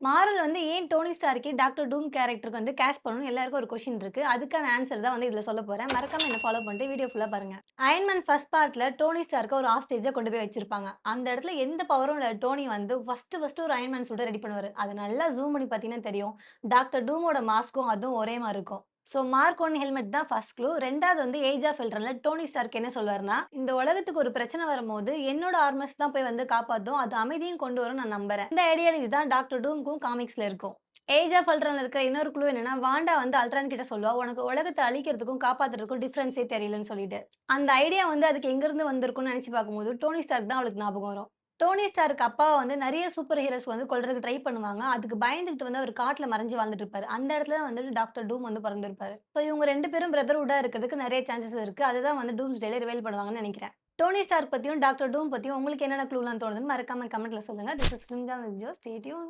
Marvel வந்து ஏன் Dhoni ஸ்டார்க்கே doctor டூம் கேரக்டருக்கு வந்து கேஸ்ட் பண்ணணும்னு எல்லாருக்கும் ஒரு கொஸ்டின் இருக்கு. அதுக்கான ஆன்சர் தான் வந்து இதுல சொல்லப் போறேன். மறக்காம என்ன ஃபாலோ பண்ணிட்டு வீடியோ ஃபுல்லா பாருங்க. அயர்ன் மேன் ஃபர்ஸ்ட் பார்ட்ல டோனி ஸ்டார்க்க ஒரு ஹாஸ்டேஜா கொண்டு போய் வச்சிருப்பாங்க. அந்த இடத்துல எந்த பவரும் இல்ல டோனி வந்து ஃபர்ஸ்ட் ஒரு அயர்ன் மேன் சூட்ட ரெடி பண்ணுவாரு. அத நல்லா ஜூம் பண்ணி பார்த்தீங்கன்னா தெரியும். டாக்டர் டூமோட மாஸ்க்கும் அதுவும் ஒரே மாரி இருக்கும். சோ மார்க் 1 ஹெல்மெட் தான் ஃபர்ஸ்ட் க்ளூ. 2வது வந்து ஏஜ் ஆஃப் எல்ட்ரன்ல டோனி ஸ்டார்க் என்ன சொல்வாருன்னா, இந்த உலகத்துக்கு ஒரு பிரச்சனை வரும்போது என்னோட ஆர்மர்ஸ் தான் போய் வந்து காப்பாத்தும். அது அமைதியும் கொண்டு வரும்னு நான் நம்புறேன். இந்த ஐடியாலஜி தான் டாக்டர் டூம்க்கும் காமிக்ஸ்ல இருக்கும். ஏஜ் ஆஃப் அல்ட்ரான்ல இருக்கிற இன்னொரு க்ளூ என்னன்னா, வாண்டா வந்து அல்ட்ரான் கிட்ட சொல்லுவா, "உனக்கு உலகத்த அழிக்கிறதுக்கும், காப்பாத்துறதுக்கும் டிஃபரன்ஸே தெரியலன்னு" சொல்லிட்டு. அந்த ஐடியா வந்து அதுக்கு எங்கிருந்து வந்திருக்கும்னு நெனச்சு பார்க்கும்போது, டோனி ஸ்டார்க் தான் அவளுக்கு ஞாபகம் வரும். டோனி ஸ்டார்க் அப்பாவ வந்து நெறைய சூப்பர் ஹீரோஸ் வந்து கொல்றதுக்கு ட்ரை பண்ணுவாங்க. அதுக்கு பயந்துகிட்டு வந்து அவரு காட்டுல மறைஞ்சு வாழ்ந்துட்டு இருப்பாரு. அந்த இடத்துல தான் வந்து டாக்டர் டூம் வந்து பொறந்திருப்பாரு. ஸோ இவங்க 2 பேரும் பிரதர்ஹுட்டா இருக்கிறதுக்கு நெறைய சான்சஸ் இருக்கு. அதுதான் வந்து டூம்ஸ்டேல ரிவீல் பண்ணுவாங்கன்னு நெனைக்கிறேன். டோனி ஸ்டார்க் பத்தியும், டாக்டர் டூம் பத்தியும் உங்களுக்கு என்னென்ன க்ளூலாம் தோணுதுன்னு மறக்காம கமெண்ட்ல சொல்லுங்க. This is film John with Joe. Stay tune.